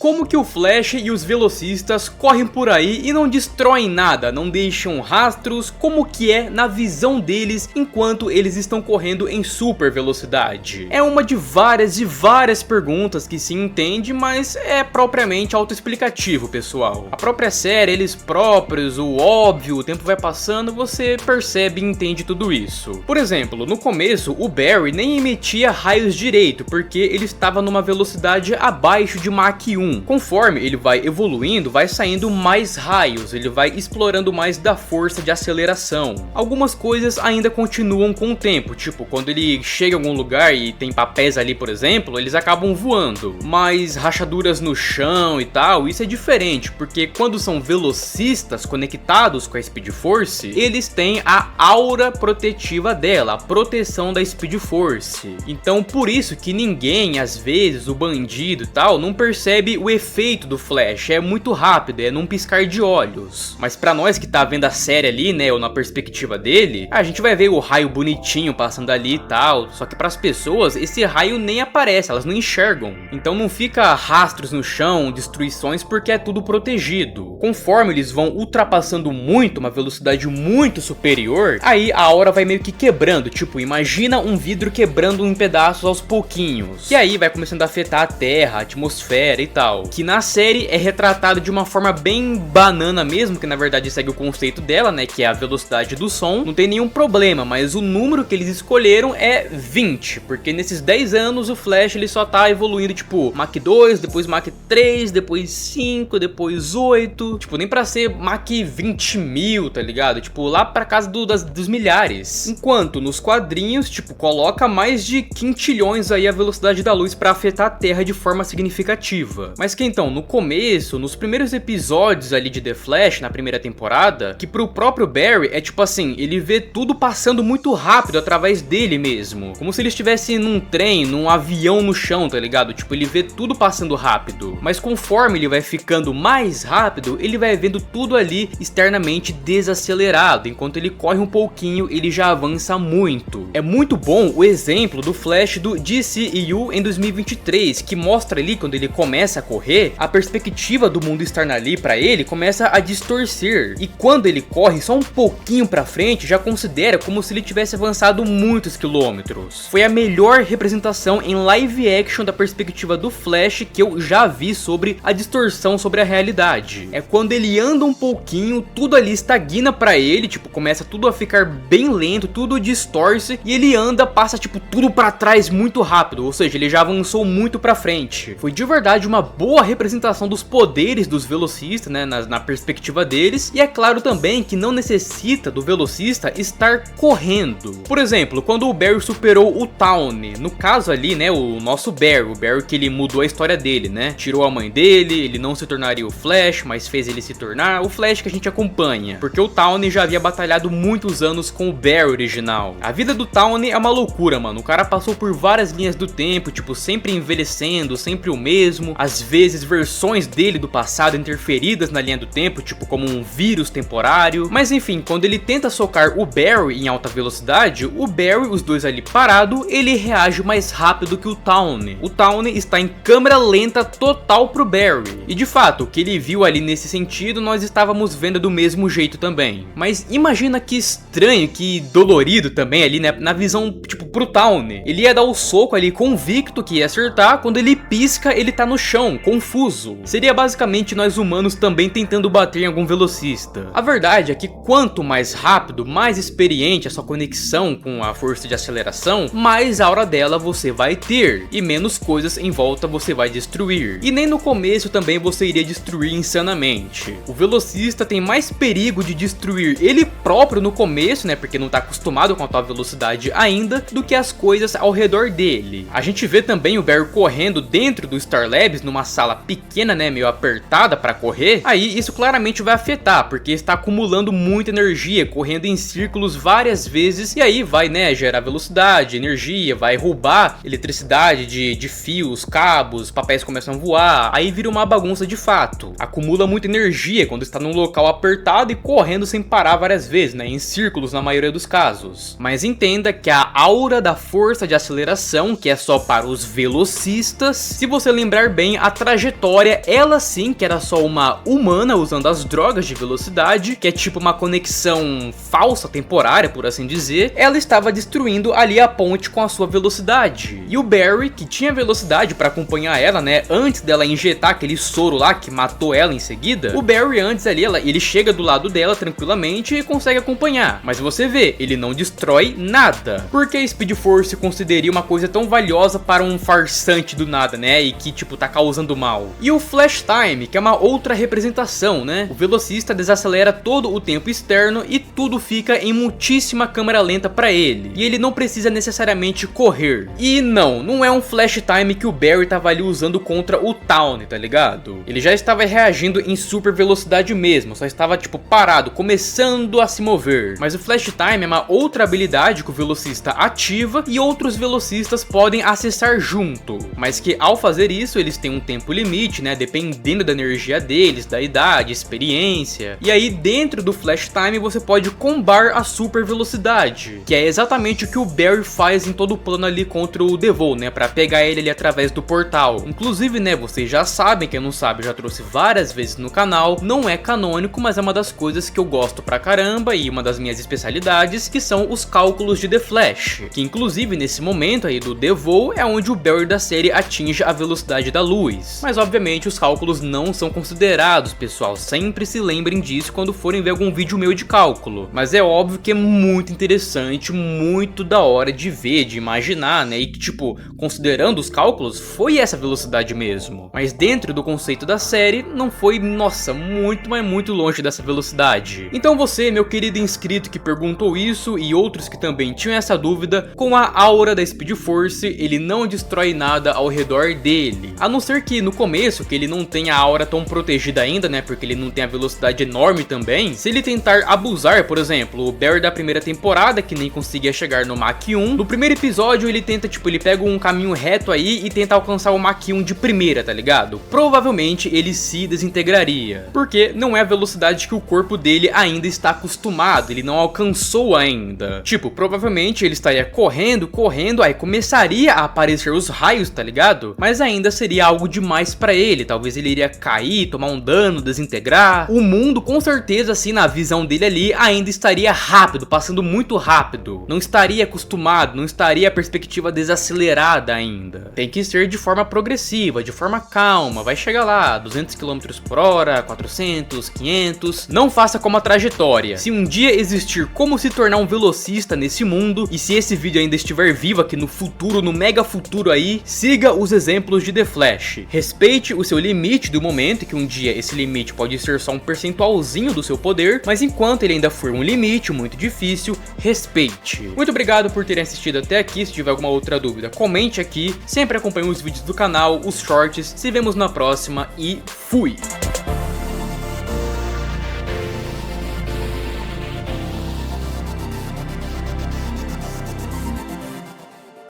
Como que o Flash e os velocistas correm por aí e não destroem nada, não deixam rastros, como que é na visão deles enquanto eles estão correndo em super velocidade? É uma de várias perguntas que se entende, mas é propriamente autoexplicativo, pessoal. A própria série, eles próprios, o óbvio, o tempo vai passando, você percebe e entende tudo isso. Por exemplo, no começo, o Barry nem emitia raios direito, porque ele estava numa velocidade abaixo de Mach 1. Conforme ele vai evoluindo, vai saindo mais raios, ele vai explorando mais da força de aceleração. Algumas coisas ainda continuam com o tempo, tipo, quando ele chega em algum lugar e tem papéis ali, por exemplo, eles acabam voando. Mas rachaduras no chão e tal, isso é diferente, porque quando são velocistas conectados com a Speed Force, eles têm a aura protetiva dela, a proteção da Speed Force. Então por isso que ninguém, às vezes, o bandido e tal, não percebe o efeito do Flash, é muito rápido, é num piscar de olhos. Mas pra nós que tá vendo a série ali, né, ou na perspectiva dele, a gente vai ver o raio bonitinho passando ali e tal, só que pras pessoas esse raio nem aparece, elas não enxergam. Então não fica rastros no chão, destruições, porque é tudo protegido. Conforme eles vão ultrapassando muito, uma velocidade muito superior, aí a aura vai meio que quebrando, tipo, imagina um vidro quebrando em pedaços aos pouquinhos. E aí vai começando a afetar a terra, a atmosfera e tal. Que na série é retratado de uma forma bem banana mesmo, que na verdade segue o conceito dela, né, que é a velocidade do som. Não tem nenhum problema, mas o número que eles escolheram é 20, porque nesses 10 anos o Flash ele só tá evoluindo, tipo, Mach 2, depois Mach 3, depois 5, depois 8, tipo, nem pra ser Mach 20 mil, tá ligado? Tipo, lá pra casa dos milhares. Enquanto nos quadrinhos, tipo, coloca mais de quintilhões aí a velocidade da luz pra afetar a Terra de forma significativa. Mas que então, no começo, nos primeiros episódios ali de The Flash, na primeira temporada, que pro próprio Barry é tipo assim, ele vê tudo passando muito rápido através dele mesmo. Como se ele estivesse num trem, num avião no chão, tá ligado? Tipo, ele vê tudo passando rápido. Mas conforme ele vai ficando mais rápido, ele vai vendo tudo ali externamente desacelerado. Enquanto ele corre um pouquinho, ele já avança muito. É muito bom o exemplo do Flash do DCEU em 2023, que mostra ali quando ele começa a correr, a perspectiva do mundo externo ali pra ele começa a distorcer, e quando ele corre só um pouquinho pra frente, já considera como se ele tivesse avançado muitos quilômetros. Foi a melhor representação em live action da perspectiva do Flash que eu já vi sobre a distorção sobre a realidade. É quando ele anda um pouquinho, tudo ali estagna pra ele, tipo, começa tudo a ficar bem lento, tudo distorce, e ele anda, passa tipo tudo pra trás muito rápido, ou seja, ele já avançou muito pra frente. Foi de verdade uma boa representação dos poderes dos velocistas, né, na perspectiva deles, e é claro também que não necessita do velocista estar correndo. Por exemplo, quando o Barry superou o Tawny, no caso ali, né, o nosso Barry, o Barry que ele mudou a história dele, né, tirou a mãe dele, ele não se tornaria o Flash, mas fez ele se tornar o Flash que a gente acompanha, porque o Tawny já havia batalhado muitos anos com o Barry original. A vida do Tawny é uma loucura, mano, o cara passou por várias linhas do tempo, tipo, sempre envelhecendo, sempre o mesmo, às vezes versões dele do passado interferidas na linha do tempo, tipo como um vírus temporário. Mas enfim, quando ele tenta socar o Barry em alta velocidade, o Barry, os dois ali parado, ele reage mais rápido que o Tawny. O Tawny está em câmera lenta total pro Barry. E de fato, o que ele viu ali nesse sentido, nós estávamos vendo do mesmo jeito também. Mas imagina que estranho, que dolorido também ali, né, na visão, tipo, pro Tawny. Ele ia dar o soco ali convicto que ia acertar, quando ele pisca, ele tá no chão, confuso. Seria basicamente nós humanos também tentando bater em algum velocista. A verdade é que quanto mais rápido, mais experiente a sua conexão com a força de aceleração, mais aura dela você vai ter, e menos coisas em volta você vai destruir. E nem no começo também você iria destruir insanamente. O velocista tem mais perigo de destruir ele próprio no começo, né, porque não tá acostumado com a tal velocidade ainda, do que as coisas ao redor dele. A gente vê também o Barry correndo dentro do Star Labs, numa sala pequena, né, meio apertada para correr. Aí isso claramente vai afetar, porque está acumulando muita energia, correndo em círculos várias vezes, e aí vai, né, gerar velocidade, energia, vai roubar eletricidade de fios, cabos, papéis começam a voar, aí vira uma bagunça de fato. Acumula muita energia quando está num local apertado e correndo sem parar várias vezes, né, em círculos na maioria dos casos. Mas entenda que a aura da força de aceleração, que é só para os velocistas, se você lembrar bem, a a trajetória, ela sim, que era só uma humana usando as drogas de velocidade, que é tipo uma conexão falsa, temporária, por assim dizer, ela estava destruindo ali a ponte com a sua velocidade. E o Barry, que tinha velocidade para acompanhar ela, né, antes dela injetar aquele soro lá que matou ela em seguida, o Barry antes ali, ele chega do lado dela tranquilamente e consegue acompanhar. Mas você vê, ele não destrói nada. Porque a Speed Force consideraria uma coisa tão valiosa para um farsante do nada, né, e que tipo tá causando mal. E o Flash Time, que é uma outra representação, né, o velocista desacelera todo o tempo externo e tudo fica em muitíssima câmera lenta para ele. E ele não precisa necessariamente correr. E não é um Flash Time que o Barry tava ali usando contra o Tawny, tá ligado? Ele já estava reagindo em super velocidade mesmo, só estava tipo parado, começando a se mover. Mas o Flash Time é uma outra habilidade que o velocista ativa e outros velocistas podem acessar junto, mas que ao fazer isso eles têm um tempo limite, né, dependendo da energia deles, da idade, experiência. E aí dentro do Flash Time você pode combar a super velocidade, que é exatamente o que o Barry faz em todo o plano ali contra o Devil, né, pra pegar ele ali através do portal. Inclusive, né, vocês já sabem, quem não sabe eu já trouxe várias vezes no canal, não é canônico, mas é uma das coisas que eu gosto pra caramba e uma das minhas especialidades, que são os cálculos de The Flash, que inclusive nesse momento aí do Devil é onde o Barry da série atinge a velocidade da luz. Mas obviamente os cálculos não são considerados, pessoal, sempre se lembrem disso quando forem ver algum vídeo meu de cálculo. Mas é óbvio que é muito interessante, muito da hora de ver, de imaginar, né, e que tipo, considerando os cálculos, foi essa velocidade mesmo. Mas dentro do conceito da série, não foi, nossa, muito, mas muito longe dessa velocidade. Então você, meu querido inscrito que perguntou isso e outros que também tinham essa dúvida, com a aura da Speed Force, ele não destrói nada ao redor dele. A não ser que no começo, que ele não tenha a aura tão protegida ainda, né, porque ele não tem a velocidade enorme também. Se ele tentar abusar, por exemplo, o Barry da primeira temporada, que nem conseguia chegar no Mach 1, no primeiro episódio ele tenta, tipo, ele pega um caminho reto aí e tenta alcançar o Mach 1 de primeira, tá ligado? Provavelmente ele se desintegraria, porque não é a velocidade que o corpo dele ainda está acostumado, ele não alcançou ainda. Tipo, provavelmente ele estaria correndo, aí começaria a aparecer os raios, tá ligado? Mas ainda seria algo demais pra ele, talvez ele iria cair, tomar um dano, desintegrar. O mundo, com certeza, assim, na visão dele ali, ainda estaria rápido, passando muito rápido. Não estaria acostumado, não estaria a perspectiva desacelerada ainda. Tem que ser de forma progressiva, de forma calma, vai chegar lá, 200 km por hora, 400, 500. Não faça como a trajetória. Se um dia existir como se tornar um velocista nesse mundo, e se esse vídeo ainda estiver vivo aqui no futuro, no mega futuro aí, siga os exemplos de The Flash. Respeite o seu limite do momento, que um dia esse limite pode ser só um percentualzinho do seu poder, mas enquanto ele ainda for um limite muito difícil, respeite. Muito obrigado por terem assistido até aqui. Se tiver alguma outra dúvida, comente aqui. Sempre acompanhe os vídeos do canal, os shorts. Se vemos na próxima e fui!